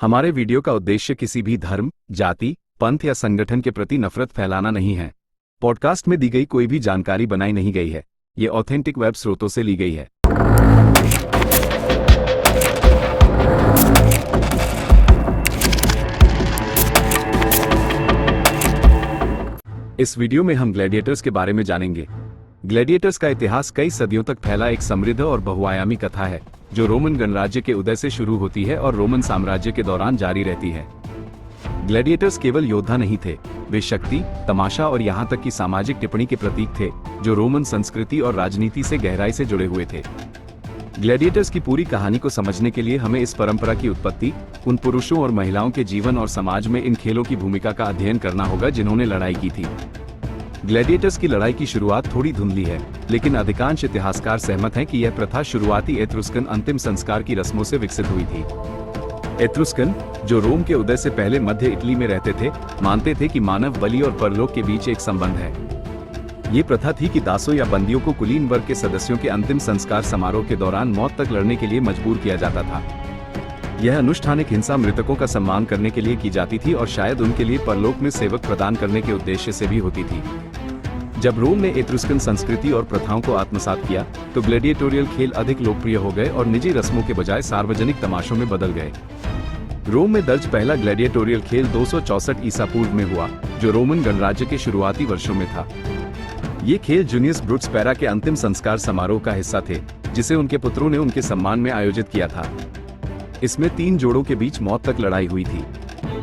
हमारे वीडियो का उद्देश्य किसी भी धर्म, जाति, पंथ या संगठन के प्रति नफरत फैलाना नहीं है। पॉडकास्ट में दी गई कोई भी जानकारी बनाई नहीं गई है। ये ऑथेंटिक वेब स्रोतों से ली गई है। इस वीडियो में हम ग्लैडिएटर्स के बारे में जानेंगे। ग्लैडिएटर्स का इतिहास कई सदियों तक फैला एक समृद्ध और बहुआयामी कथा है, जो रोमन गणराज्य के उदय से शुरू होती है और रोमन साम्राज्य के दौरान जारी रहती है। ग्लैडिएटर्स केवल योद्धा नहीं थे, वे शक्ति, तमाशा और यहाँ तक कि सामाजिक टिप्पणी के प्रतीक थे, जो रोमन संस्कृति और राजनीति से गहराई से जुड़े हुए थे। ग्लैडिएटर्स की पूरी कहानी को समझने के लिए हमें इस परंपरा की उत्पत्ति, उन पुरुषों और महिलाओं के जीवन और समाज में इन खेलों की भूमिका का अध्ययन करना होगा जिन्होंने लड़ाई की थी। ग्लैडिएटर्स की लड़ाई की शुरुआत थोड़ी धुंधली है, लेकिन अधिकांश इतिहासकार सहमत हैं कि यह प्रथा शुरुआती एट्रुस्कन अंतिम संस्कार की रस्मों से विकसित हुई थी। एट्रुस्कन, जो रोम के उदय से पहले मध्य इटली में रहते थे, मानते थे कि मानव बलि और परलोक के बीच एक संबंध है। ये प्रथा थी कि दासों या बंदियों को कुलीन वर्ग के सदस्यों के अंतिम संस्कार समारोह के दौरान मौत तक लड़ने के लिए मजबूर किया जाता था। यह अनुष्ठानिक हिंसा मृतकों का सम्मान करने के लिए की जाती थी और शायद उनके लिए परलोक में सेवक प्रदान करने के उद्देश्य से भी होती थी। जब रोम ने एट्रुस्कन संस्कृति और प्रथाओं को आत्मसात किया, तो ग्लैडिएटोरियल खेल अधिक लोकप्रिय हो गए और निजी रस्मों के बजाय सार्वजनिक तमाशों में बदल गए। रोम में दर्ज पहला ग्लैडिएटोरियल खेल 264 ईसा पूर्व में हुआ, जो रोमन गणराज्य के शुरुआती वर्षों में था। ये खेल जूनियस ब्रूटस पैरा के अंतिम संस्कार समारोह का हिस्सा थे, जिसे उनके पुत्रों ने उनके सम्मान में आयोजित किया था। इसमें 3 जोड़ों के बीच मौत तक लड़ाई हुई थी।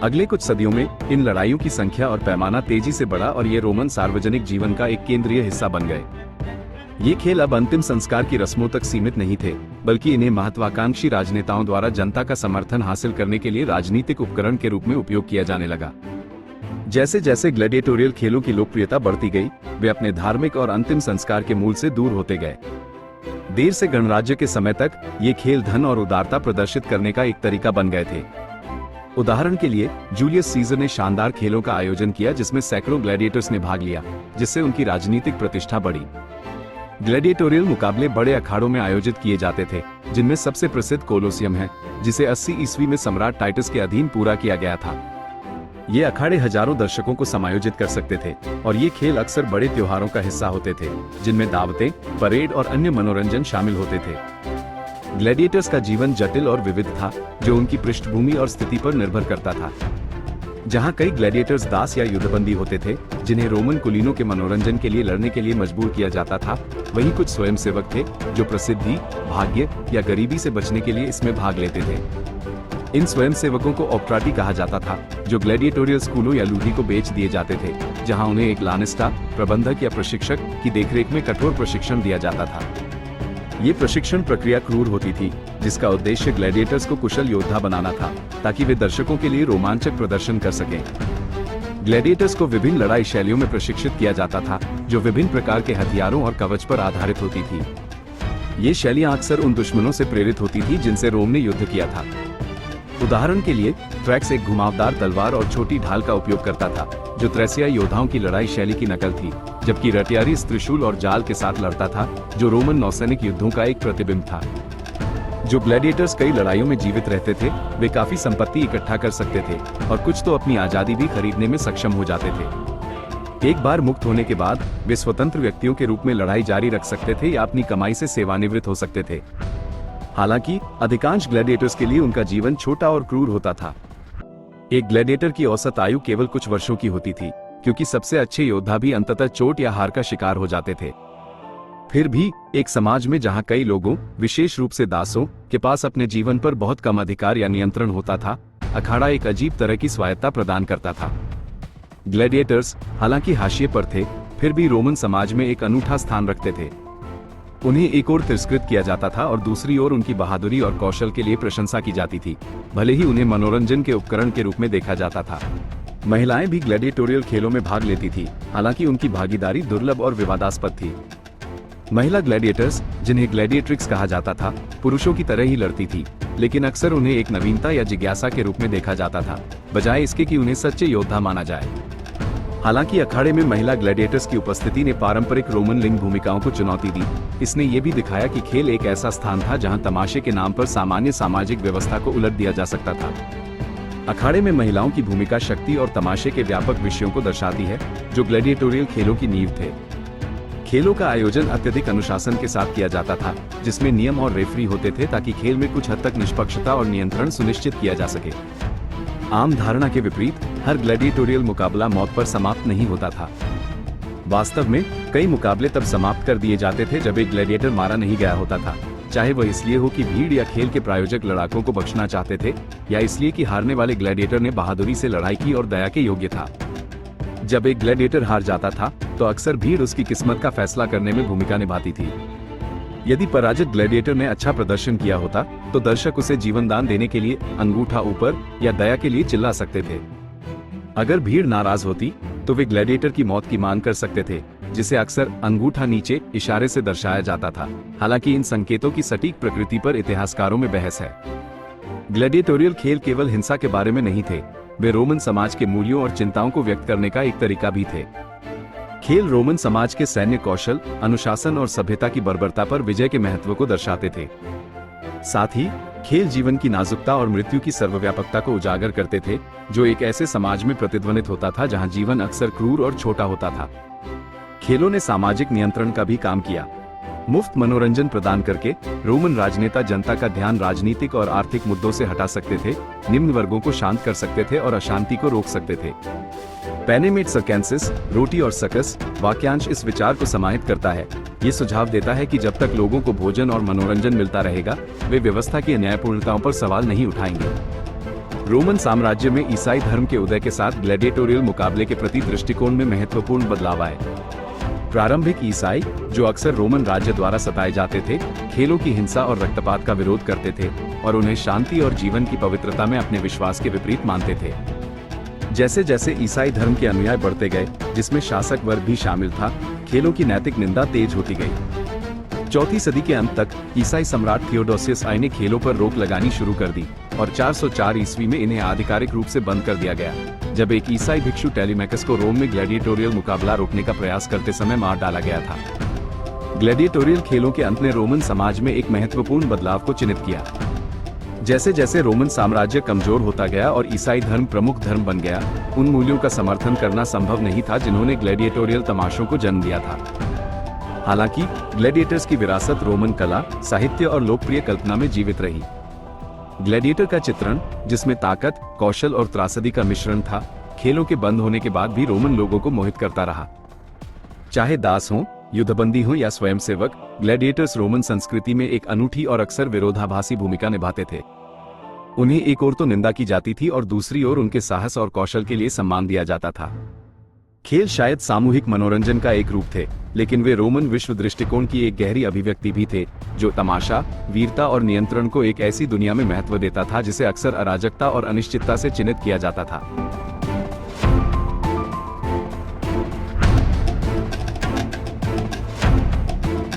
अगले कुछ सदियों में इन लड़ाइयों की संख्या और पैमाना तेजी से बढ़ा और ये रोमन सार्वजनिक जीवन का एक केंद्रीय हिस्सा बन गए। ये खेल अब अंतिम संस्कार की रस्मों तक सीमित नहीं थे, बल्कि इन्हें महत्वाकांक्षी राजनेताओं द्वारा जनता का समर्थन हासिल करने के लिए राजनीतिक उपकरण के रूप में उपयोग किया जाने लगा। जैसे जैसे ग्लैडिएटोरियल खेलों की लोकप्रियता बढ़ती गई, वे अपने धार्मिक और अंतिम संस्कार के मूल से दूर होते गए। देर से गणराज्य के समय तक ये खेल धन और उदारता प्रदर्शित करने का एक तरीका बन गए थे। उदाहरण के लिए, जूलियस सीजर ने शानदार खेलों का आयोजन किया जिसमें सैकड़ों ग्लैडिएटर्स ने भाग लिया, जिससे उनकी राजनीतिक प्रतिष्ठा बढ़ी। ग्लैडिएटोरियल मुकाबले बड़े अखाड़ों में आयोजित किए जाते थे, जिनमें सबसे प्रसिद्ध कोलोसियम है, जिसे 80 ईस्वी में सम्राट टाइटस के अधीन पूरा किया गया था। ये अखाड़े हजारों दर्शकों को समायोजित कर सकते थे, और ये खेल अक्सर बड़े त्योहारों का हिस्सा होते थे, जिनमें दावतें, परेड और अन्य मनोरंजन शामिल होते थे। ग्लैडिएटर्स का जीवन जटिल और विविध था, जो उनकी पृष्ठभूमि और स्थिति पर निर्भर करता था। जहां कई ग्लैडिएटर्स दास या युद्धबंदी होते थे, जिन्हें रोमन कुलीनों के मनोरंजन के लिए लड़ने के लिए मजबूर किया जाता था, वहीं कुछ स्वयंसेवक थे जो प्रसिद्धि, भाग्य या गरीबी से बचने के लिए इसमें भाग लेते थे। इन स्वयंसेवकों को ऑप्ट्राटी कहा जाता था, जो ग्लैडिएटोरियल स्कूलों या लूदी को बेच दिए जाते थे, जहां उन्हें एक लानिस्टा, प्रबंधक या प्रशिक्षक की देखरेख में कठोर प्रशिक्षण दिया जाता था। ये प्रशिक्षण प्रक्रिया क्रूर होती थी, जिसका उद्देश्य ग्लैडिएटर्स को कुशल योद्धा बनाना था, ताकि वे दर्शकों के लिए रोमांचक प्रदर्शन कर सकें। ग्लैडिएटर्स को विभिन्न लड़ाई शैलियों में प्रशिक्षित किया जाता था, जो विभिन्न प्रकार के हथियारों और कवच पर आधारित होती थी। ये शैलियां अक्सर उन दुश्मनों से प्रेरित होती थी जिनसे रोम ने युद्ध किया था। उदाहरण के लिए, थ्रैक्स एक घुमावदार तलवार और छोटी ढाल का उपयोग करता था, जो थ्रेसियाई योद्धाओं की लड़ाई शैली की नकल थी, जबकि रटियारिस त्रिशूल और जाल के साथ लड़ता था, जो रोमन नौसैनिक युद्धों का एक प्रतिबिंब था। जो ग्लैडिएटर्स कई लड़ाइयों में जीवित रहते थे, वे काफी संपत्ति इकट्ठा कर सकते थे, और कुछ तो अपनी आजादी भी खरीदने में सक्षम हो जाते थे। एक बार मुक्त होने के बाद वे स्वतंत्र व्यक्तियों के रूप में लड़ाई जारी रख सकते थे या अपनी कमाई से सेवानिवृत्त हो सकते थे। हालांकि अधिकांश ग्लैडिएटर्स के लिए उनका जीवन छोटा और क्रूर होता था। एक ग्लैडिएटर की औसत आयु केवल कुछ वर्षों की होती थी, क्योंकि सबसे अच्छे योद्धा भी अंततः चोट या हार का शिकार हो जाते थे। फिर भी एक समाज में जहां कई लोगों, विशेष रूप से दासों, के पास अपने जीवन पर बहुत कम अधिकार या नियंत्रण होता था, अखाड़ा एक अजीब तरह की स्वायत्ता प्रदान करता था। ग्लैडिएटर्स, हालांकि हाशिए पर थे, फिर भी रोमन समाज में एक अनूठा स्थान रखते थे। उन्हें एक ओर तिरस्कृत किया जाता था और दूसरी ओर उनकी बहादुरी और कौशल के लिए प्रशंसा की जाती थी, भले ही उन्हें मनोरंजन के उपकरण के रूप में देखा जाता था। महिलाएं भी ग्लैडिएटोरियल खेलों में भाग लेती थी, हालांकि उनकी भागीदारी दुर्लभ और विवादास्पद थी। महिला ग्लैडिएटर्स, जिन्हें ग्लैडिएट्रिक्स कहा जाता था, पुरुषों की तरह ही लड़ती थी, लेकिन अक्सर उन्हें एक नवीनता या जिज्ञासा के रूप में देखा जाता था, बजाय इसके कि उन्हें सच्चे योद्धा माना जाए। हालांकि अखाड़े में महिला ग्लैडिएटर्स की उपस्थिति ने पारंपरिक रोमन लिंग भूमिकाओं को चुनौती दी। इसने ये भी दिखाया कि खेल एक ऐसा स्थान था जहां तमाशे के नाम पर सामान्य सामाजिक व्यवस्था को उलट दिया जा सकता था। अखाड़े में महिलाओं की भूमिका शक्ति और तमाशे के व्यापक विषयों को दर्शाती है, जो ग्लैडिएटोरियल खेलों की नींव थे। खेलों का आयोजन अत्यधिक अनुशासन के साथ किया जाता था, जिसमें नियम और रेफरी होते थे ताकि खेल में कुछ हद तक निष्पक्षता और नियंत्रण सुनिश्चित किया जा सके। आम धारणा के विपरीत हर ग्लैडिएटोरियल मुकाबला मौत पर समाप्त नहीं होता था। वास्तव में कई मुकाबले तब समाप्त कर दिए जाते थे जब एक ग्लैडिएटर मारा नहीं गया होता था, चाहे वह इसलिए हो कि भीड़ या खेल के प्रायोजक लड़ाकों को बख्शना चाहते थे, या इसलिए कि हारने वाले ग्लैडिएटर ने बहादुरी से लड़ाई की और दया के योग्य था। जब एक ग्लैडिएटर हार जाता था तो अक्सर भीड़ उसकी किस्मत का फैसला करने में भूमिका निभाती थी। यदि पराजित ग्लैडिएटर ने अच्छा प्रदर्शन किया होता तो दर्शक उसे जीवन दान देने के लिए अंगूठा ऊपर या दया के लिए चिल्ला सकते थे। अगर भीड़ नाराज होती तो वे ग्लैडिएटर की मौत की मांग कर सकते थे, जिसे अक्सर अंगूठा नीचे इशारे से दर्शाया जाता था। हालांकि इन संकेतों की सटीक प्रकृति पर इतिहासकारों में बहस है। ग्लैडिएटोरियल खेल केवल हिंसा के बारे में नहीं थे, वे रोमन समाज के मूल्यों और चिंताओं को व्यक्त करने का एक तरीका भी थे। खेल रोमन समाज के सैन्य कौशल, अनुशासन और सभ्यता की बर्बरता पर विजय के महत्व को दर्शाते थे। साथ ही खेल जीवन की नाजुकता और मृत्यु की सर्वव्यापकता को उजागर करते थे, जो एक ऐसे समाज में प्रतिध्वनित होता था जहां जीवन अक्सर क्रूर और छोटा होता था। खेलों ने सामाजिक नियंत्रण का भी काम किया। मुफ्त मनोरंजन प्रदान करके रोमन राजनेता जनता का ध्यान राजनीतिक और आर्थिक मुद्दों से हटा सकते थे, निम्न वर्गों को शांत कर सकते थे और अशांति को रोक सकते थे। पेनेमेट सर्केंसिस, रोटी और सकस वाक्यांश इस विचार को समाहित करता है। ये सुझाव देता है कि जब तक लोगों को भोजन और मनोरंजन मिलता रहेगा, वे व्यवस्था की अन्यायपूर्णताओं पर सवाल नहीं उठाएंगे। रोमन साम्राज्य में ईसाई धर्म के उदय के साथ ग्लैडिएटोरियल मुकाबले के प्रति दृष्टिकोण में महत्वपूर्ण बदलाव आए। प्रारंभिक ईसाई, जो अक्सर रोमन राज्य द्वारा सताए जाते थे, खेलों की हिंसा और रक्तपात का विरोध करते थे और उन्हें शांति और जीवन की पवित्रता में अपने विश्वास के विपरीत मानते थे। जैसे जैसे ईसाई धर्म के अनुयायी बढ़ते गए, जिसमें शासक वर्ग भी शामिल था, खेलों की नैतिक निंदा तेज होती गई। 4वीं सदी के अंत तक ईसाई सम्राट थियोडोसियस I ने खेलों पर रोक लगानी शुरू कर दी और 404 ईस्वी में इन्हें आधिकारिक रूप से बंद कर दिया गया, जब एक ईसाई भिक्षु टेलीमैकस को रोम में ग्लैडिएटोरियल मुकाबला रोकने का प्रयास करते समय मार डाला गया था। ग्लैडिएटोरियल खेलों के अंत ने रोमन समाज में एक महत्वपूर्ण बदलाव को चिन्हित किया। जैसे जैसे रोमन साम्राज्य कमजोर होता गया और ईसाई धर्म प्रमुख धर्म बन गया, उन मूल्यों का समर्थन करना संभव नहीं था जिन्होंने ग्लैडिएटोरियल तमाशों को जन्म दिया था। हालांकि ग्लैडिएटर्स की विरासत रोमन कला, साहित्य और लोकप्रिय कल्पना में जीवित रही। ग्लैडिएटर का चित्रण, जिसमें ताकत, कौशल और त्रासदी का मिश्रण था, खेलों के बंद होने के बाद भी रोमन लोगों को मोहित करता रहा। चाहे दास हों, युद्धबंदी हो या स्वयंसेवक, ग्लैडिएटर्स रोमन संस्कृति में एक अनूठी और अक्सर विरोधाभासी भूमिका निभाते थे। उन्हें एक ओर तो निंदा की जाती थी और दूसरी ओर उनके साहस और कौशल के लिए सम्मान दिया जाता था। खेल शायद सामूहिक मनोरंजन का एक रूप थे, लेकिन वे रोमन विश्व दृष्टिकोण की एक गहरी अभिव्यक्ति भी थे, जो तमाशा, वीरता और नियंत्रण को एक ऐसी दुनिया में महत्व देता था जिसे अक्सर अराजकता और अनिश्चितता से चिन्हित किया जाता था।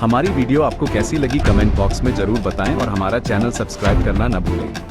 हमारी वीडियो आपको कैसी लगी कमेंट बॉक्स में जरूर बताएं और हमारा चैनल सब्सक्राइब करना न भूलें।